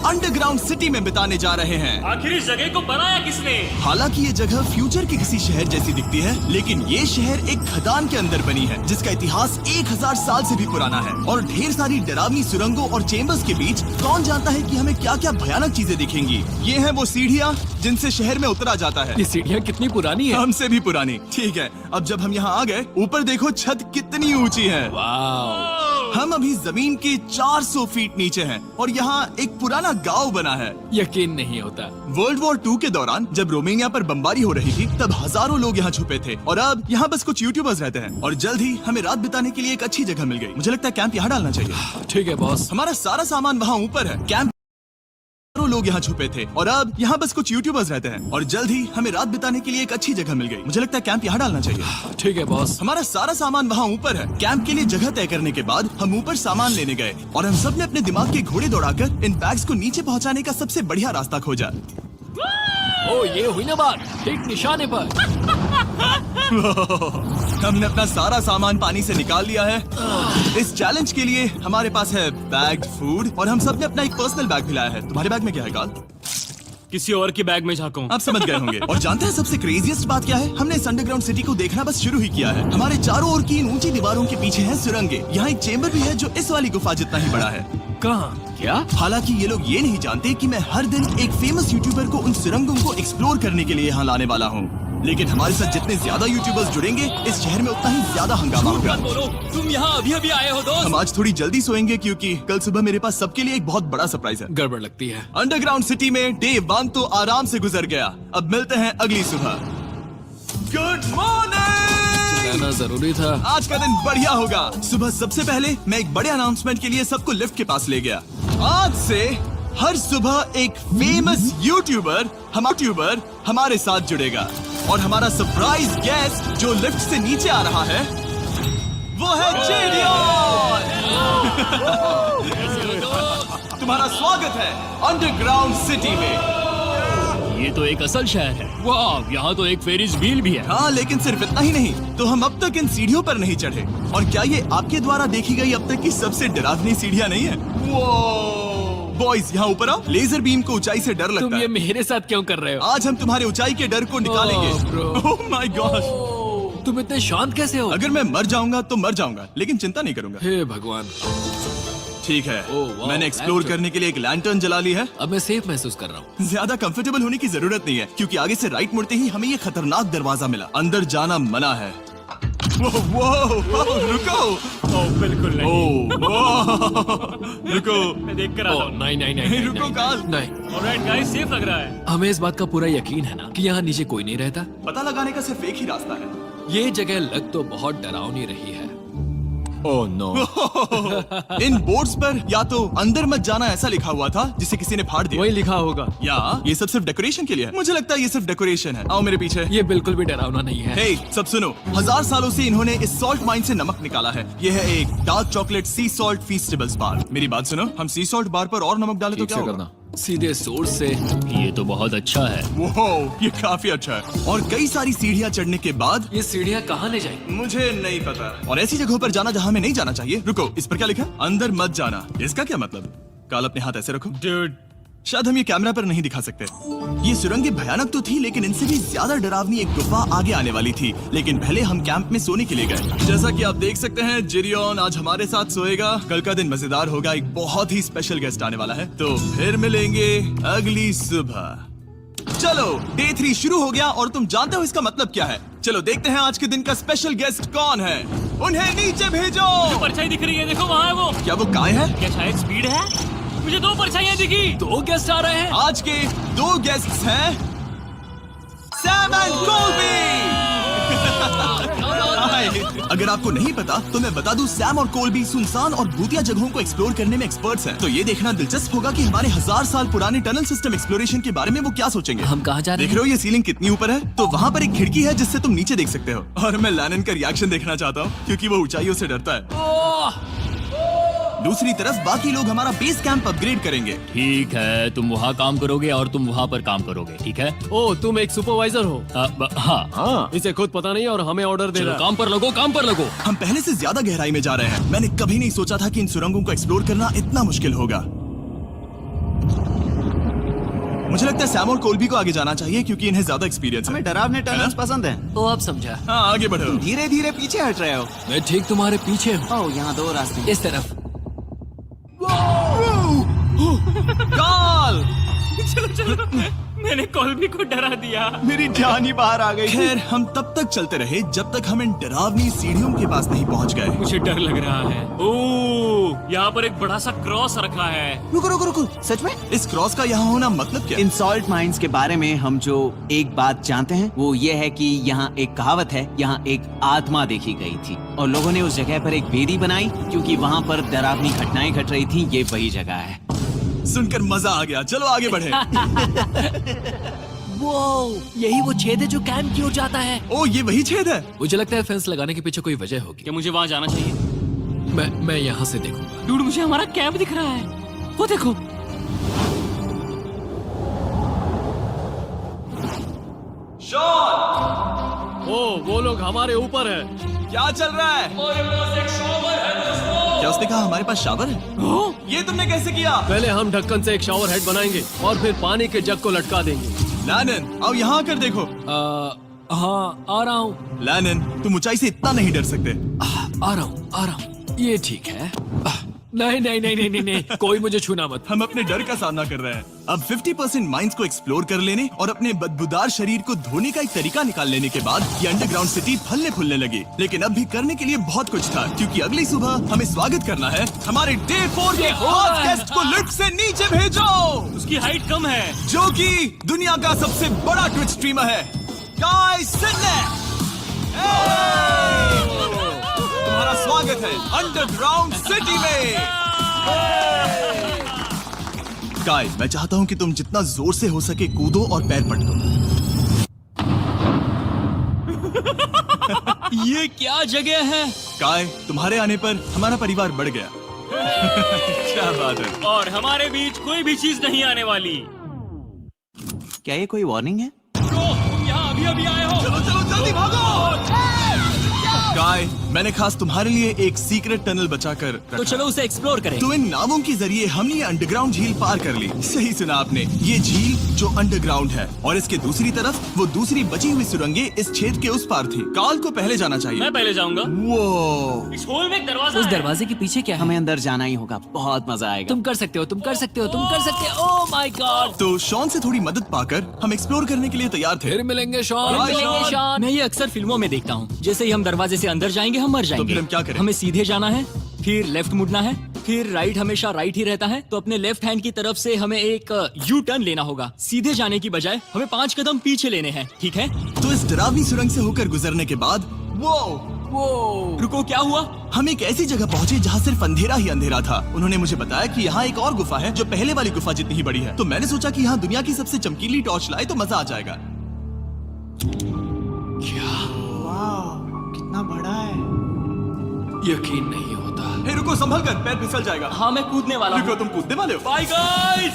Underground city में बिताने जा रहे हैं। आखिर इस जगह को बनाया किसने? हालांकि ये जगह फ्यूचर के किसी शहर जैसी दिखती है, लेकिन ये शहर एक खदान के अंदर बनी है जिसका इतिहास 1000 साल से भी पुराना है और ढेर सारी डरावनी सुरंगों और चेम्बर्स के बीच कौन जानता है कि हमें क्या क्या भयानक चीजें दिखेंगी। ये है वो सीढ़ियाँ जिनसे शहर में उतरा जाता है। ये सीढ़ियाँ कितनी पुरानी है? हमसे भी पुरानी। ठीक है, अब जब हम यहाँ आ गए, ऊपर देखो छत कितनी ऊंची है। वाव! हम अभी जमीन के 400 फीट नीचे हैं और यहाँ एक पुराना गांव बना है। यकीन नहीं होता। वर्ल्ड वॉर 2 के दौरान जब रोमानिया पर बमबारी हो रही थी तब हजारों लोग यहाँ छुपे थे और अब यहाँ बस कुछ यूट्यूबर्स रहते हैं। और जल्द ही हमें रात बिताने के लिए एक अच्छी जगह मिल गई। मुझे लगता है कैंप यहाँ डालना चाहिए। ठीक है बॉस। हमारा सारा सामान वहाँ ऊपर है। कैंप लोग यहाँ छुपे थे और अब यहाँ बस कुछ यूट्यूबर्स रहते हैं और जल्द ही हमें रात बिताने के लिए एक अच्छी जगह मिल गई। मुझे लगता है कैंप यहाँ डालना चाहिए। ठीक है बॉस। हमारा सारा सामान वहाँ ऊपर है। कैंप के लिए जगह तय करने के बाद हम ऊपर सामान लेने गए और हम सब ने अपने दिमाग के घोड़े दौड़ाकर इन बैग्स को नीचे पहुँचाने का सबसे बढ़िया रास्ता खोजा। ओ ये हुई ना बात, ठीक निशाने पर। हमने अपना सारा सामान पानी से निकाल लिया है। इस चैलेंज के लिए हमारे पास है बैग्ड फूड और हम सब ने अपना एक पर्सनल बैग भी लाया है। तुम्हारे बैग में क्या है काल? किसी और की बैग में झाँकूं। आप समझ गए होंगे। और जानते हैं सबसे क्रेजीएस्ट बात क्या है? हमने इस अंडरग्राउंड सिटी को देखना बस शुरू ही किया है। हमारे चारों ओर की इन ऊंची दीवारों के पीछे है सुरंगे। यहाँ एक चेम्बर भी है जो इस वाली गुफा जितना ही बड़ा है। कहाँ? क्या? हालांकि ये लोग ये नहीं जानते कि मैं हर दिन एक फेमस यूट्यूबर को उन सुरंगों को एक्सप्लोर करने के लिए यहाँ लाने वाला हूँ। लेकिन हमारे साथ जितने ज्यादा यूट्यूबर्स जुड़ेंगे इस शहर में उतना ही ज्यादा हंगामा होगा। बोलो, तुम यहाँ अभी अभी आए हो दोस्त? हम आज थोड़ी जल्दी सोएंगे क्योंकि कल सुबह मेरे पास सबके लिए एक बहुत बड़ा सरप्राइज है। गड़बड़ लगती है। अंडरग्राउंड सिटी में डे 1 तो आराम से गुजर गया। अब मिलते हैं अगली सुबह। Good morning! जाना जरूरी था। आज का दिन बढ़िया होगा। सुबह सबसे पहले मैं एक बड़े अनाउंसमेंट के लिए सबको लिफ्ट के पास ले गया। आज से हर सुबह एक फेमस यूट्यूबर हमारे साथ जुड़ेगा और हमारा सरप्राइज गेस्ट जो लिफ्ट से नीचे आ रहा है वो है जेरियन। तुम्हारा स्वागत है अंडरग्राउंड सिटी में। ये तो एक असल शहर है। वाह, यहाँ तो एक फेरिस व्हील भी है। हाँ, लेकिन सिर्फ इतना ही नहीं, तो हम अब तक इन सीढ़ियों पर नहीं चढ़े। और क्या ये आपके द्वारा देखी गई अब तक की सबसे डरावनी सीढ़ियाँ नहीं है? बॉयज यहाँ ऊपर आओ। लेजर बीम को ऊंचाई से डर लगता तुम है। ये मेरे साथ क्यों कर रहे हो? आज हम तुम्हारे ऊंचाई के डर को निकालेंगे। Oh my God! तुम इतने शांत कैसे हो? अगर मैं मर जाऊंगा तो मर जाऊंगा, लेकिन चिंता नहीं करूंगा। हे भगवान। ठीक है, वाह, मैंने एक्सप्लोर लैंटर्न। करने के लिए एक लैंटर्न जला ली है। अब मैं सेफ महसूस कर रहा हूँ। ज्यादा कंफर्टेबल होने की जरूरत नहीं है क्योंकि आगे से राइट मुड़ते ही हमें ये खतरनाक दरवाजा मिला। अंदर जाना मना है। रुको। बिल्कुल नहीं। रुको। मैं देख कर आता हूँ। नहीं, रुको काल। नहीं। ऑलराइट गाइस, सेफ लग रहा है। हमें इस बात का पूरा यकीन है ना कि यहाँ नीचे कोई नहीं रहता। पता लगाने का सिर्फ एक ही रास्ता है। ये जगह लग तो बहुत डरावनी रही है। Oh no. इन बोर्ड्स पर या तो अंदर मत जाना ऐसा लिखा हुआ था जिसे किसी ने फाड़ दिया, वही लिखा होगा, या ये सब सिर्फ डेकोरेशन के लिए है। मुझे लगता है ये सिर्फ डेकोरेशन है। आओ मेरे पीछे। ये बिल्कुल भी डरावना नहीं है। हे, सब सुनो। 1000 सालों से इन्होंने इस सॉल्ट माइन से नमक निकाला है। ये है एक डार्क चॉकलेट सी सॉल्ट फीस्टेबल्स बार। मेरी बात सुनो, हम सी सॉल्ट बार पर और नमक डाले तो ठीक क्या से होगा? करना। सीधे सोर्स से। ये तो बहुत अच्छा है। वो ये काफी अच्छा है। और कई सारी सीढ़ियाँ चढ़ने के बाद ये सीढ़ियाँ कहाँ ले जाएंगी? मुझे नहीं पता। और ऐसी जगहों पर जाना जहाँ हमें नहीं जाना चाहिए। रुको, इस पर क्या लिखा है? अंदर मत जाना। इसका क्या मतलब? काल अपने हाथ ऐसे रखो। Dude, शायद हम ये कैमरा पर नहीं दिखा सकते। ये सुरंगें भयानक तो थी, लेकिन इनसे भी ज्यादा डरावनी एक गुफा आगे आने वाली थी। लेकिन पहले हम कैंप में सोने के लिए गए। जैसा कि आप देख सकते हैं, जेरियन आज हमारे साथ सोएगा। कल का दिन मजेदार होगा। एक बहुत ही स्पेशल गेस्ट आने वाला है। तो फिर मिलेंगे अगली सुबह। चलो, डे 3 शुरू हो गया और तुम जानते हो इसका मतलब क्या है? चलो देखते हैं आज के दिन का स्पेशल गेस्ट कौन है। उन्हें नीचे भेजो। परछाई दिख रही है, देखो वहाँ है वो। क्या वो काय है? क्या शायद स्पीड है? मुझे 2 परछाइयाँ दिखी। 2 गेस्ट आ रहे हैं। आज के 2 गेस्ट्स हैं सैम एंड कोल्बी। अगर आपको नहीं पता तो मैं बता दूं, सैम और कोल्बी सुनसान और भूतिया जगहों को एक्सप्लोर करने में एक्सपर्ट्स हैं। तो ये देखना दिलचस्प होगा कि हमारे 1000 साल पुराने टनल सिस्टम एक्सप्लोरेशन के बारे में वो क्या सोचेंगे। हम कहाँ जा रहे देख रहे हो ये सीलिंग कितनी ऊपर है? तो वहाँ पर एक खिड़की है जिससे तुम नीचे देख सकते हो। और मैं लैनन का रिएक्शन देखना चाहता हूँ क्योंकि वो ऊंचाइयों से डरता है। दूसरी तरफ बाकी लोग हमारा बेस कैंप अपग्रेड करेंगे। ठीक है, तुम वहाँ काम करोगे और तुम वहाँ पर काम करोगे, ठीक है? ओ, तुम एक सुपरवाइजर हो? हाँ। इसे खुद पता नहीं और हमें ऑर्डर दे चलो रहा। काम पर लगो, काम पर लगो। हम पहले से ज्यादा गहराई में जा रहे हैं। मैंने कभी नहीं सोचा था कि इन सुरंगों को एक्सप्लोर करना इतना मुश्किल होगा। मुझे लगता है सैम और कोल्बी को आगे जाना चाहिए क्योंकि इन्हें ज्यादा एक्सपीरियंस है। हमें डरावने टनल्स पसंद हैं। ओ अब समझा। हाँ आगे बढ़ो। धीरे धीरे पीछे हट रहे हो। मैं ठीक तुम्हारे पीछे हूँ। ओह, यहाँ 2 रास्ते हैं। इस तरफ। काल! चलो चलो, मैंने कॉल्बी को डरा दिया। मेरी जान ही बाहर आ गई। खैर हम तब तक चलते रहे जब तक हम इन डरावनी सीढ़ियों के पास नहीं पहुंच गए। मुझे डर लग रहा है। ओह, यहाँ पर एक बड़ा सा क्रॉस रखा है। रुको रुको रुको, सच में? इस क्रॉस का यहाँ होना मतलब क्या? इन सॉल्ट माइंस के बारे में हम जो एक बात जानते हैं वो ये है कि यहाँ एक कहावत है, यहाँ एक आत्मा देखी गई थी और लोगों ने उस जगह पर एक वेदी बनाई क्योंकि वहाँ पर डरावनी घटनाएं घट रही थी। ये वही जगह है। सुनकर मजा आ गया, चलो आगे बढ़े। वो यही वो छेद है जो कैंप की ओर जाता है। ओ ये वही छेद है। मुझे लगता है फेंस लगाने के पीछे कोई वजह होगी। क्या मुझे वहाँ जाना चाहिए? मैं यहाँ से देखूंगा। डूड, मुझे हमारा कैंप दिख रहा है। वो देखो। शॉन! ओ वो लोग हमारे ऊपर है। क्या चल रहा है? क्या उसने कहा हमारे पास शावर है? ये तुमने कैसे किया? पहले हम ढक्कन से एक शावर हेड बनाएंगे और फिर पानी के जग को लटका देंगे। लैनन आओ यहाँ कर देखो। हाँ आ रहा हूँ। लैनन तुम ऊंचाई से इतना नहीं डर सकते। आ रहा हूँ। ये ठीक है। नहीं नहीं नहीं नहीं नहीं नहीं, कोई मुझे छूना मत। हम अपने डर का सामना कर रहे हैं। अब 50% माइंस को एक्सप्लोर कर लेने और अपने बदबूदार शरीर को धोने का एक तरीका निकाल लेने के बाद ये अंडरग्राउंड सिटी फलने फूलने लगी। लेकिन अब भी करने के लिए बहुत कुछ था क्योंकि अगली सुबह हमें स्वागत करना है हमारे डे 4 के खास गेस्ट को लिफ्ट से नीचे भेजो, उसकी हाइट कम है। जो कि दुनिया का सबसे बड़ा ट्विच स्ट्रीमर है, गाय सिडनेक। तुम्हारा स्वागत है अंडरग्राउंड सिटी में। गाय, मैं चाहता हूँ कि तुम जितना जोर से हो सके कूदो और पैर पटको। ये क्या जगह है? गाय, तुम्हारे आने पर हमारा परिवार बढ़ गया। क्या बात है। और हमारे बीच कोई भी चीज नहीं आने वाली। क्या ये कोई वार्निंग है? तुम यहाँ अभी अभी आए हो। चलो चलो जल्दी भागो। गाय, मैंने खास तुम्हारे लिए एक सीक्रेट टनल बचाकर रखा। तो चलो उसे एक्सप्लोर करें। तो इन नावों के जरिए हमने ये अंडरग्राउंड झील पार कर ली। सही सुना आपने, ये झील जो अंडरग्राउंड है और इसके दूसरी तरफ वो दूसरी बची हुई सुरंगें इस छेद के उस पार थी। काल को पहले जाना चाहिए। मैं पहले जाऊंगा। वो इस होल में एक दरवाजा उस है। दरवाजे के पीछे क्या है? हमें अंदर जाना ही होगा, बहुत मजा आएगा। तुम कर सकते हो, तुम कर सकते हो, तुम कर सकते हो। Oh my God. तो शॉन से थोड़ी मदद पाकर हम एक्सप्लोर करने के लिए तैयार थे। फिर मिलेंगे शॉन। बाय, मिलेंगे शॉन। मैं ये अक्सर फिल्मों में देखता हूँ। जैसे ही हम दरवाजे से अंदर जाएंगे हम मर जाएंगे। फिर हम क्या करें? हमें सीधे जाना है, फिर लेफ्ट मुड़ना है, फिर राइट हमेशा राइट ही रहता है। तो अपने लेफ्ट हैंड की तरफ से हमें एक यू टर्न लेना होगा। सीधे जाने की बजाय हमें 5 कदम पीछे लेने हैं, ठीक है? तो इस डरावनी सुरंग से होकर गुजरने के बाद वो रुको, क्या हुआ? हम एक ऐसी जगह पहुंचे जहाँ सिर्फ अंधेरा ही अंधेरा था। उन्होंने मुझे बताया कि यहाँ एक और गुफा है जो पहले वाली गुफा जितनी ही बड़ी है। तो मैंने सोचा कि यहाँ दुनिया की सबसे चमकीली टॉर्च लाए तो मजा आ जाएगा। कितना बड़ा है। यकीन नहीं होता। हे रुको, संभल कर, पैर फिसल जाएगा। हाँ, मैं कूदने वाला रुको, हूँ। तुम कूदने वाले हो? Bye guys.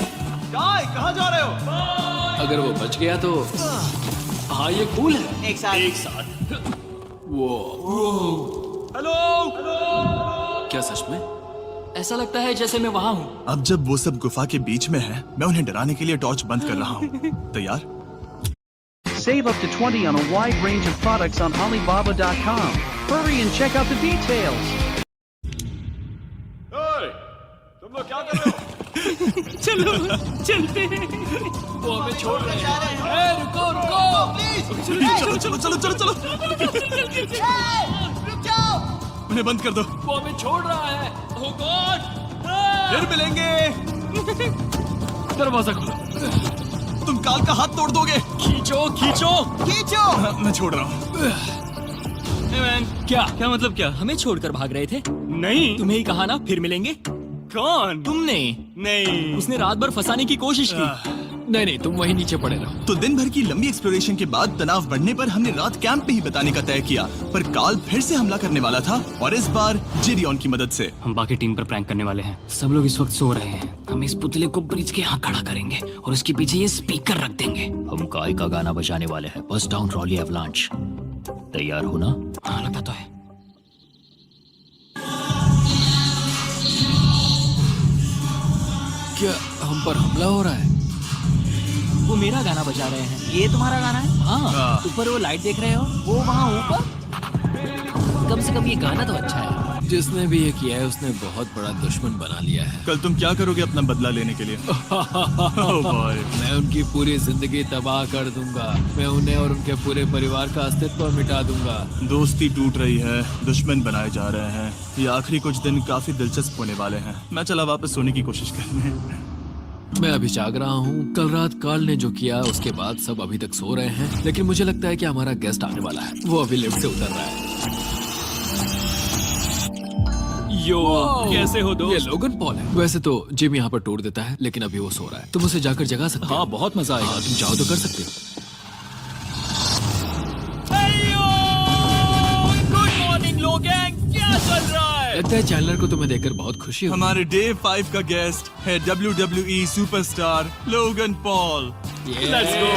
गाय, कहाँ जा रहे हो? अगर वो बच गया तो हाँ ये कूल है। एक साथ। एक साथ। हेलो। क्या सच में? ऐसा लगता है जैसे मैं वहाँ हूँ। अब जब वो सब गुफा के बीच में है, मैं उन्हें डराने के लिए टॉर्च बंद कर रहा हूँ। तैयार? Save up to 20 on a wide range of products on Alibaba.com. Hurry and check out the details. तुम लोग क्या कर रहे हो? चलो चलते हैं। वो हमें छोड़ रहे हैं। ए, रुको रुको। चलो चलो चलो चलो चलो। उन्हें बंद कर दो। वो हमें छोड़ रहा है। Oh God! फिर मिलेंगे। दरवाजा खोलो। तुम काल का हाथ तोड़ दोगे। खींचो खींचो। हाँ, मैं छोड़ रहा हूँ। Hey man, क्या मतलब क्या? हमें छोड़कर भाग रहे थे? नहीं, तुम्हें ही कहा ना फिर मिलेंगे। कौन? तुमने? नहीं, उसने रात भर फंसाने की कोशिश की। नहीं, तुम वहीं नीचे पड़े रहो। तो दिन भर की लंबी एक्सप्लोरेशन के बाद तनाव बढ़ने पर हमने रात कैंप पे ही बिताने का तय किया। पर काल फिर से हमला करने वाला था और इस बार जिरियन की मदद से। हम बाकी टीम पर प्रैंक करने वाले हैं। सब लोग इस वक्त सो रहे हैं। हम इस पुतले को ब्रिज के यहाँ खड़ा करेंगे और उसके पीछे ये स्पीकर रख देंगे। हम काय का गाना बजाने वाले हैं। बस डाउन रॉली एवलांच। तैयार हो ना? हाँ, लगता तो है। क्या हम पर हमला हो रहा है? मेरा गाना बजा रहे हैं। ये तुम्हारा गाना है? हाँ, ऊपर वो लाइट देख रहे हो, वो वहाँ ऊपर। कम से कम ये गाना तो अच्छा है। जिसने भी ये किया है उसने बहुत बड़ा दुश्मन बना लिया है। कल तुम क्या करोगे अपना बदला लेने के लिए? Oh boy. मैं उनकी पूरी जिंदगी तबाह कर दूंगा। मैं उन्हें और उनके पूरे परिवार का अस्तित्व मिटा दूंगा। दोस्ती टूट रही है, दुश्मन बनाए जा रहे हैं। ये आखिरी कुछ दिन काफी दिलचस्प होने वाले हैं। मैं चला वापस सोने की कोशिश करने। मैं अभी जाग रहा हूँ। कल रात कार्ल ने जो किया उसके बाद सब अभी तक सो रहे हैं, लेकिन मुझे लगता है कि हमारा गेस्ट आने वाला है। वो अभी लिफ्ट से उतर रहा है। यो, कैसे हो ये दोस्त? लोगन पॉल है। वैसे तो जिम यहाँ पर टूर देता है, लेकिन अभी वो सो रहा है। तुम उसे जाकर जगा सकते हो। हाँ, बहुत मजा आएगा। हाँ, तुम चाहो तो कर सकते हो। गुड मॉर्निंग लोगैंग, क्या चल रहा है? लगता है चैनलर को तुम्हें देखकर बहुत खुशी हो। हमारे डे 5 का गेस्ट है WWE superstar Logan Paul. Let's go।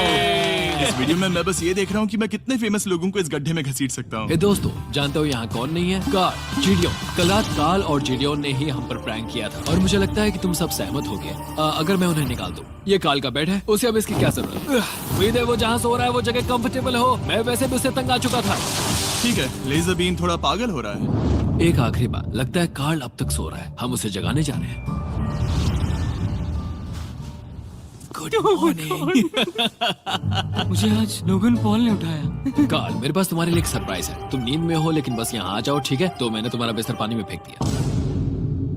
इस वीडियो में मैं बस ये देख रहा हूँ कि मैं कितने फेमस लोगों को इस गड्ढे में घसीट सकता हूँ। हे दोस्तों, जानते हो यहाँ कौन नहीं है? कार्ल, जिडियोन। कल रात कार्ल और जिडियोन ने ही हम पर प्रैंक किया था, और मुझे लगता है कि तुम सब सहमत हो गए। अगर मैं उन्हें निकाल दूं। ये कार्ल का बेड है, उसे अब इसकी क्या जरूरत है? उम्मीद है वो जहाँ सो रहा है वो जगह कंफर्टेबल हो। मैं वैसे भी उससे तंग आ चुका था। ठीक है, लेजर बीम थोड़ा पागल हो रहा है। एक आखिरी बात, लगता है कार्ल अब तक सो रहा है। हम उसे जगाने जा रहे हैं। Good morning. मुझे आज लोगन पॉल ने उठाया। कार्ल, मेरे पास तुम्हारे लिए एक सरप्राइज है। तुम नींद में हो, लेकिन बस यहाँ आ जाओ, ठीक है? तो मैंने तुम्हारा बिस्तर पानी में फेंक दिया।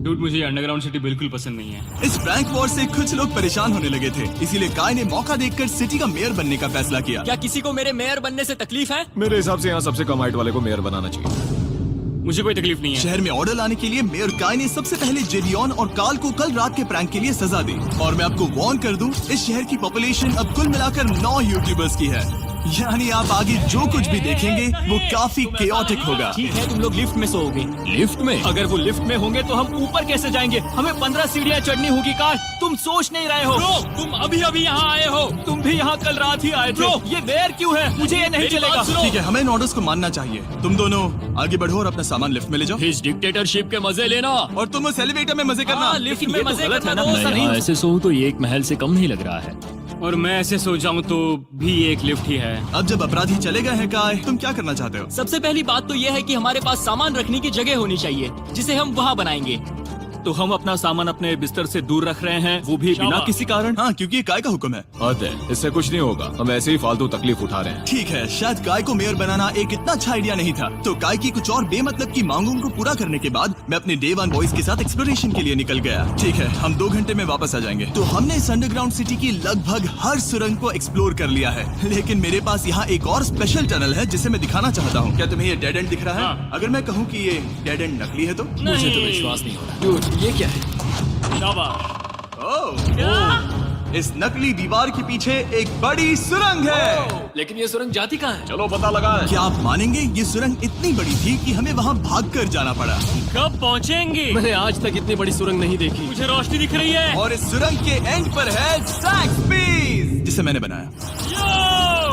डूड, मुझे अंडरग्राउंड सिटी बिल्कुल पसंद नहीं है। इस प्रैंक वॉर से कुछ लोग परेशान होने लगे थे, इसीलिए काय ने मौका देखकर सिटी का मेयर बनने का फैसला किया। क्या किसी को मेरे मेयर बनने से तकलीफ है? मेरे हिसाब से यहाँ सबसे कम हाइट वाले को मेयर बनाना चाहिए। मुझे कोई तकलीफ नहीं है। शहर में ऑर्डर लाने के लिए मेयर काय ने सबसे पहले जेडियन और कार्ल को कल रात के प्रैंक के लिए सजा दी। और मैं आपको वार्न कर दूं, इस शहर की पॉपुलेशन अब कुल मिलाकर 9 यूट्यूबर्स की है। यानी आप आगे जो कुछ भी देखेंगे वो काफी केओटिक होगा। ठीक है, तुम लोग लिफ्ट में सोओगे। लिफ्ट में? अगर वो लिफ्ट में होंगे तो हम ऊपर कैसे जाएंगे? हमें 15 सीढ़ियाँ चढ़नी होगी। कार्ल, तुम सोच नहीं रहे हो। तुम अभी अभी यहाँ आए हो। तुम भी यहाँ कल रात ही आए थे। ये देर क्यों है? मुझे ये नहीं चलेगा। ठीक है, हमें इन ऑर्डर्स को मानना चाहिए। तुम दोनों आगे बढ़ो और अपना सामान लिफ्ट में ले जाओ। इस डिक्टेटरशिप के मजे लेना। और तुम उस एलिवेटर में मजे करना। लिफ्ट में मजे करना दोस्त। मैं यहाँ ऐसे सोऊं तो ये एक महल से कम नहीं लग रहा है। और मैं ऐसे सो जाऊं तो भी एक लिफ्ट ही है। अब जब अपराधी चले गए हैं काय, तुम क्या करना चाहते हो? सबसे पहली बात तो यह है कि हमारे पास सामान रखने की जगह होनी चाहिए, जिसे हम वहाँ बनाएंगे। तो हम अपना सामान अपने बिस्तर से दूर रख रहे हैं, वो भी बिना किसी कारण। हाँ, क्योंकि ये काय का हुक्म है। हद है, इससे कुछ नहीं होगा। हम ऐसे ही फालतू तकलीफ उठा रहे हैं। ठीक है, शायद काय को मेयर बनाना एक इतना अच्छा आइडिया नहीं था। तो काय की कुछ और बेमतलब की मांगों को पूरा करने के बाद मैं अपने डे 1 बॉयज के साथ एक्सप्लोरेशन के लिए निकल गया। ठीक है, हम 2 घंटे में वापस आ जाएंगे। तो हमने इस अंडरग्राउंड सिटी की लगभग हर सुरंग को एक्सप्लोर कर लिया है, लेकिन मेरे पास यहाँ एक और स्पेशल टनल है जिसे मैं दिखाना चाहता हूँ। क्या तुम्हें ये डेड एंड दिख रहा है? हाँ। अगर मैं कहूँ कि ये डेड एंड नकली है तो? मुझे तो विश्वास नहीं हो रहा। डूड, ये क्या है? ओह, इस नकली दीवार के पीछे एक बड़ी सुरंग है। लेकिन ये सुरंग जाती कहाँ है? चलो पता लगाएं। क्या आप मानेंगे, ये सुरंग इतनी बड़ी थी कि हमें वहाँ भागकर जाना पड़ा। कब पहुँचेंगे? मैंने आज तक इतनी बड़ी सुरंग नहीं देखी। मुझे रोशनी दिख रही है। और इस सुरंग के एंड पर है ज़ैक्सबीस, जिसे मैंने बनाया।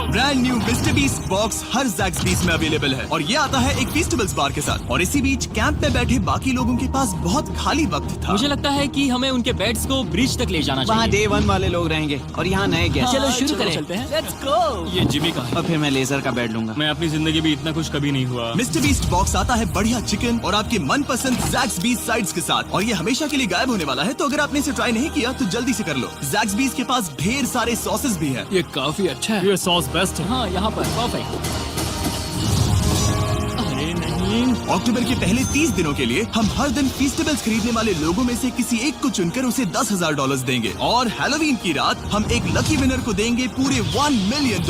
Brand new Mister Beast box हर ज़ैक्सबीस में अवेलेबल है, और ये आता है एक फेस्टिवल्स बार के साथ। और इसी बीच कैंप में बैठे बाकी लोगों के पास बहुत खाली वक्त था। मुझे लगता है कि हमें उनके बेड्स को ब्रिज तक ले जाना वहाँ चाहिए। डे 1 वाले लोग रहेंगे और यहाँ नए गेस्ट। चलो शुरू चलते करें। हैं। Let's go। ये जिमी का है। और फिर मैं लेजर का बेड लूंगा। मैं अपनी जिंदगी में इतना कुछ कभी नहीं हुआ। मिस्टर बीस्ट बॉक्स आता है बढ़िया चिकन और आपके मनपसंद ज़ैक्सबीस साइड्स के साथ, और ये हमेशा के लिए गायब होने वाला है। तो अगर आपने इसे ट्राई नहीं किया तो जल्दी से कर लो। ज़ैक्सबीस के पास ढेर सारे सॉसेस भी हैं। ये काफी अच्छा है। ये सॉस बेस्ट है। हाँ, यहाँ पर परफेक्ट। अरे नहीं। अक्टूबर के पहले 30 दिनों के लिए हम हर दिन फेस्टिवल्स खरीदने वाले लोगों में से किसी एक को चुनकर उसे $10,000 देंगे, और हैलोवीन की रात हम एक लकी विनर को देंगे पूरे $1 मिलियन।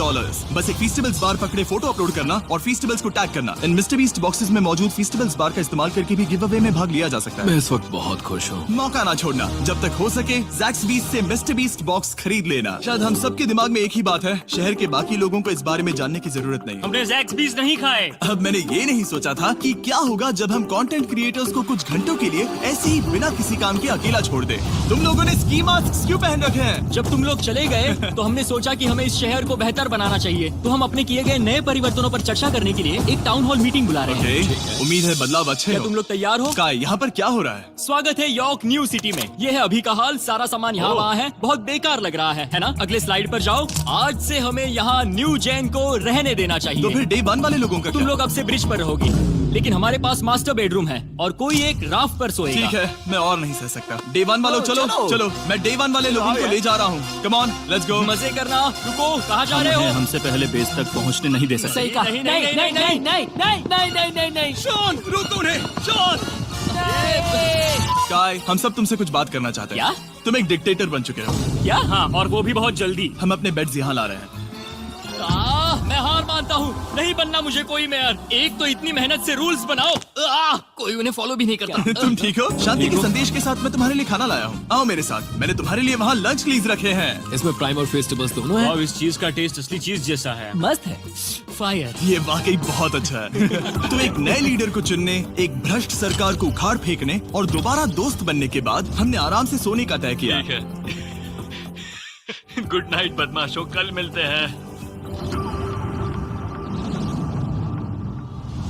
बस एक फेस्टिवल्स बार पकड़े फोटो अपलोड करना और फेस्टिवल्स को टैग करना। इन मिस्टर बीस्ट बॉक्सेस में मौजूद फेस्टिवल्स बार का इस्तेमाल करके भी गिव अवे में भाग लिया जा सकता है। मैं इस वक्त बहुत खुश हूँ। मौका ना छोड़ना, जब तक हो सके ज़ैक्सबीस से मिस्टर बीस्ट बॉक्स खरीद लेना। शायद हम सबके दिमाग में एक ही बात है, शहर के बाकी लोगों को इस बारे में जानने की जरूरत नहीं। हमने ज़ैक्सबीस नहीं खाए। अब मैंने ये नहीं सोचा था कि क्या होगा जब हम कंटेंट क्रिएटर्स को कुछ घंटों के लिए ऐसे ही बिना किसी काम के अकेला छोड़ दे। तुम लोगों ने स्की मास्क क्यों पहन रखे हैं? जब तुम लोग चले गए तो हमने सोचा कि हमें इस शहर को बेहतर बनाना चाहिए, तो हम अपने किए गए नए परिवर्तनों पर चर्चा करने के लिए एक टाउन हॉल मीटिंग बुला रहे हैं। उम्मीद है बदलाव अच्छे क्या हो। तुम लोग तैयार हो? काय, यहाँ पर क्या हो रहा है? स्वागत है यॉर्क न्यू सिटी में। ये है अभी का हाल, सारा सामान यहाँ वहाँ है, बहुत बेकार लग रहा है ना? अगले स्लाइड पर जाओ। आज से हमें यहाँ न्यू जेन को रहने देना तो चाहिए। फिर डे 1 वाले लोगों का तुम क्या? लोग अब से ब्रिज पर रहोगी, लेकिन हमारे पास मास्टर बेडरूम है और कोई एक राफ्ट पर सोएगा। ठीक है, मैं और नहीं सह सकता। डे 1 वालों चलो चलो, मैं डे 1 वाले लोगों को ले जा रहा हूँ। Come on, let's go. मजे करना। रुको, कहाँ जा रहे हो? हमसे पहले बेस तक पहुंचने नहीं दे सकते। सही कहा। नहीं नहीं नहीं नहीं नहीं नहीं नहीं नहीं नहीं नहीं। शॉन, रोको उन्हें। शॉन, काय, हम सब तुमसे कुछ बात करना चाहते हैं। क्या? तुम एक डिक्टेटर बन चुके हो। क्या? हाँ, और वो भी बहुत जल्दी। हम अपने बेड्स यहाँ ला रहे हैं। मैं हार मानता हूँ, नहीं बनना मुझे कोई मेयर। एक तो इतनी मेहनत से रूल्स बनाओ, कोई उन्हें फॉलो भी नहीं करता। तुम ठीक हो? शांति के संदेश के साथ मैं तुम्हारे लिए खाना लाया हूँ। आओ मेरे साथ, मैंने तुम्हारे लिए वहाँ लंच लीज रखे हैं। इसमें प्राइम और फेस्टिवल्स दोनों हैं। और इस चीज का टेस्ट असली चीज जैसा है। मस्त है। फायर। ये वाकई बहुत अच्छा है। तो एक नए लीडर को चुनने, एक भ्रष्ट सरकार को उखाड़ फेंकने और दोबारा दोस्त बनने के बाद हमने आराम से सोने का तय किया। गुड नाइट बदमाशों, कल मिलते हैं।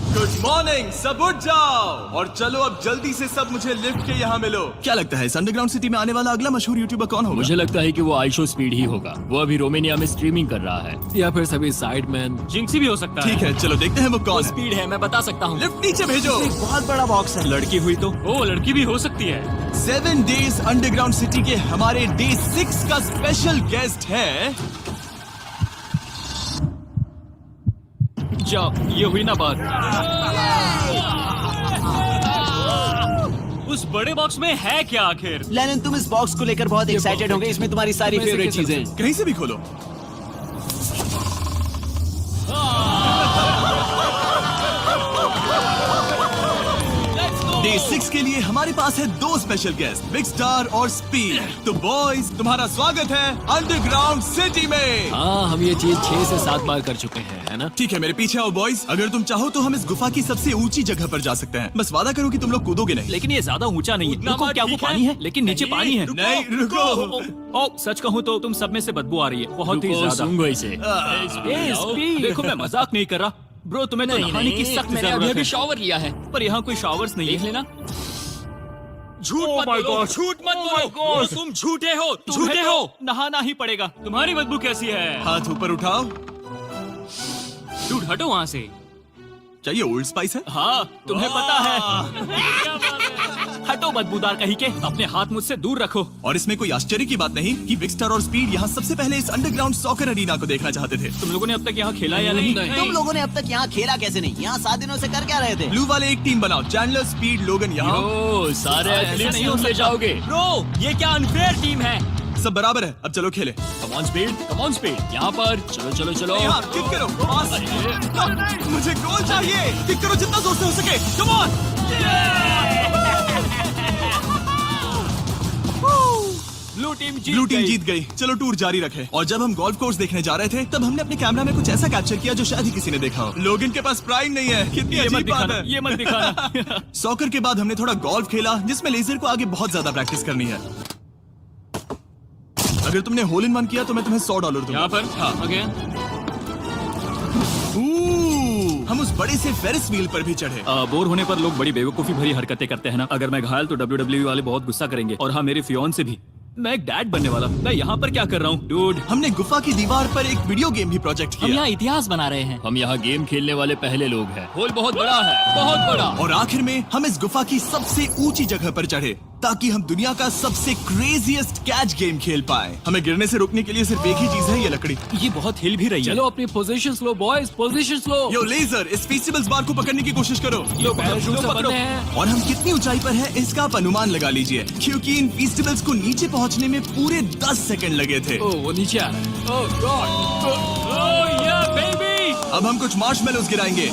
गुड मॉर्निंग, सब उठ जाओ और चलो अब जल्दी से सब मुझे लिफ्ट के यहाँ मिलो। क्या लगता है इस अंडरग्राउंड सिटी में आने वाला अगला मशहूर यूट्यूबर कौन होगा? मुझे लगता है कि वो आइशो स्पीड ही होगा। वो अभी रोमानिया में स्ट्रीमिंग कर रहा है। या फिर सभी साइडमैन। जिंक्सी भी हो सकता है। ठीक है, चलो देखते हैं वो वो कौन है। स्पीड है, मैं बता सकता हूँ। लिफ्ट नीचे भेजो। बहुत बड़ा बॉक्स है। लड़की हुई तो ओ, लड़की भी हो सकती है। 7 डेज अंडरग्राउंड सिटी के हमारे डे 6 का स्पेशल गेस्ट है। जाओ, ये हुई ना बात। उस बड़े बॉक्स में है क्या आखिर? लेनिन, तुम इस बॉक्स को लेकर बहुत एक्साइटेड होंगे। इसमें तुम्हारी सारी इसमें से फेवरेट कैसे चीजें हैं। कहीं से भी खोलो। डे 6 के लिए हमारे पास है 2 स्पेशल गेस्ट, बिग स्टार और स्पीड। तो बॉयज, तुम्हारा स्वागत है अंडरग्राउंड सिटी में। हाँ, हम ये चीज 6 से 7 बार कर चुके हैं, है ना? ठीक है, मेरे पीछे आओ बॉयज। अगर तुम चाहो तो हम इस गुफा की सबसे ऊंची जगह पर जा सकते हैं। बस वादा करो कि तुम लोग कूदोगे नहीं। लेकिन ये ज्यादा ऊंचा नहीं है। उतना रुको, मत, क्या वो ठीक है? पानी है? लेकिन नीचे नहीं, पानी है। नहीं, रुको। ओ, सच कहूँ तो तुम सब में से बदबू आ रही है, बहुत ही ज्यादा। सूंघो इसे। ए, स्पीड। देखो, मैं मजाक नहीं कर रहा ब्रो, तुम्हें तो नहाने की सख्त मैंने अभी जरूरत अभी है। शॉवर लिया है। पर यहाँ कोई शावर्स नहीं देख है। लेना। झूठ Oh मत my बोलो, God. झूठ मत Oh my बोलो। God. तुम झूठे हो, तुम्हें झूठे तो हो। नहाना ही पड़ेगा। तुम्हारी बदबू कैसी है? हाथ ऊपर उठाओ। डूड, हटो वहाँ से। क्या ये ओल्ड स्पाइस है? हाँ, तुम्हें पता है। हटो बदबूदार कहीं के, अपने हाथ मुझसे दूर रखो। और इसमें कोई आश्चर्य की बात नहीं कि बिग स्टार और स्पीड यहाँ सबसे पहले इस अंडरग्राउंड सॉकर अरीना को देखना चाहते थे। तुम लोगों ने अब तक यहाँ खेला या नहीं? तुम लोगों ने अब तक यहाँ खेला कैसे नहीं? यहाँ 7 दिनों से कर क्या रहे थे? ब्लू वाले एक टीम बनाओ, चैंडलर, स्पीड, लोगन यहाँ। ओ, सारे ऐसा एथलीट्स नहीं नहीं हो ले जाओगे। ब्रो, ये क्या अनफेयर टीम है। सब बराबर है, अब चलो खेले। Come on speed, come on speed. यहाँ पर चलो चलो चलो। यहाँ किक करो। पास। मुझे गोल चाहिए। किक करो जितना जोर से हो सके। Come on. ब्लू टीम जीत गई। चलो टूर जारी रखे। और जब हम गोल्फ कोर्स देखने जा रहे थे तब हमने अपने कैमरा में कुछ ऐसा कैप्चर किया जो शायद ही किसी ने देखा हो। लोगन के पास प्राइम नहीं है। कितनी ये मत अजीब बात दिखाना, है। ये मत दिखाना। सॉकर के बाद हमने थोड़ा गोल्फ खेला जिसमें लेजर को आगे बहुत ज्यादा प्रैक्टिस करनी है। अगर तुमने होल इन वन किया तो मैं तुम्हें $100 दूंगा। यहाँ पर हाँ। अगेन। हम उस बड़े से फेरिस व्हील पर भी चढ़े। बोर होने पर लोग बड़ी बेवकूफी भरी हरकतें करते हैं ना। अगर मैं घायल तो WWE वाले बहुत गुस्सा करेंगे, और हाँ, मेरे फियोन से भी। मैं एक डैड बनने वाला। मैं यहाँ पर क्या कर रहा हूँ डूड? हमने गुफा की दीवार पर एक वीडियो गेम भी प्रोजेक्ट हम किया। यहाँ इतिहास बना रहे हैं। हम यहाँ गेम खेलने वाले पहले लोग हैं। होल बहुत बड़ा है, बहुत बड़ा। और आखिर में हम इस गुफा की सबसे ऊंची जगह पर चढ़े ताकि हम दुनिया का सबसे क्रेजीएस्ट कैच गेम खेल पाए। हमें गिरने से रोकने के लिए सिर्फ एक ही चीज है, ये लकड़ी। ये बहुत हिल भी रही है। चलो अपनी पोजीशन लो बॉयज, पोजीशन लो। यो लेजर, इस फेस्टिवल्स बार को पकड़ने की कोशिश करो। ये पैराशूट से बंधे हैं। और हम कितनी ऊंचाई पर हैं इसका आप अनुमान लगा लीजिए, क्योंकि इन फेस्टिवल्स को नीचे पहुंचने में पूरे 10 सेकंड लगे थे। ओ, वो नीचे आ रहा है। ओह गॉड। Oh yeah, baby! अब हम कुछ मार्शमेलोस गिराएंगे।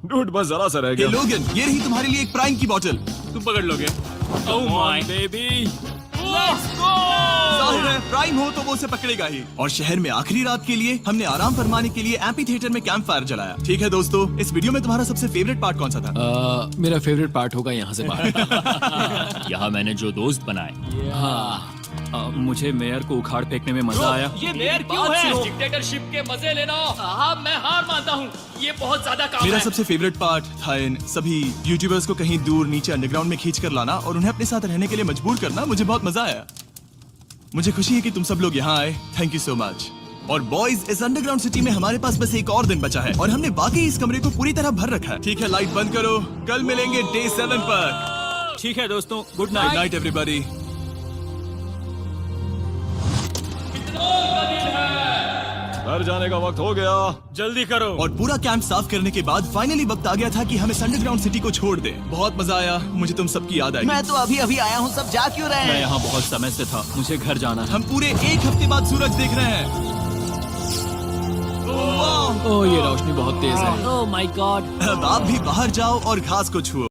डूड, बस जरा सा रह हे गया। लोगन, ये रही तुम्हारे लिए एक प्राइम की बोतल। तुम पकड़ लोगे। Oh my baby. जाहिर है प्राइम हो तो वो उसे पकड़ेगा ही। और शहर में आखिरी रात के लिए हमने आराम फरमाने के लिए एम्पी थिएटर में कैंप फायर जलाया। ठीक है दोस्तों, इस वीडियो में तुम्हारा सबसे फेवरेट पार्ट कौन सा था? मेरा फेवरेट पार्ट होगा यहाँ से बाहर। यहाँ मैंने जो दोस्त बनाए। हाँ मुझे मेयर को उखाड़ फेंकने में मजा आया। ये मेयर क्यों है? डिक्टेटरशिप के मजे लेना। साहब मैं हार मानता हूँ, ये बहुत ज्यादा काम मेरा है। सबसे फेवरेट पार्ट था इन सभी यूट्यूबर्स को कहीं दूर नीचे अंडरग्राउंड में खींच कर लाना और उन्हें अपने साथ रहने के लिए मजबूर करना। मुझे बहुत मजा आया। मुझे खुशी है कि तुम सब लोग यहाँ आए। Thank you so much. और बॉयज, इस अंडरग्राउंड सिटी में हमारे पास बस एक और दिन बचा है और हमने बाकी इस कमरे को पूरी तरह भर रखा है। ठीक है, लाइट बंद करो। कल मिलेंगे डे 7 पर। ठीक है दोस्तों, good good night. Night everybody. घर जाने का वक्त हो गया। जल्दी करो। और पूरा कैंप साफ करने के बाद फाइनली वक्त आ गया था कि हम इस अंडरग्राउंड सिटी को छोड़ दें। बहुत मजा आया। मुझे तुम सबकी याद आई। मैं तो अभी अभी आया हूँ, सब जा क्यों रहे मैं हैं? यहाँ बहुत समय से था, मुझे घर जाना है। हम पूरे एक हफ्ते बाद सूरज देख रहे हैं। ओह ये रोशनी बहुत तेज है। Oh my God. अब आप भी बाहर जाओ और घास को छुओ।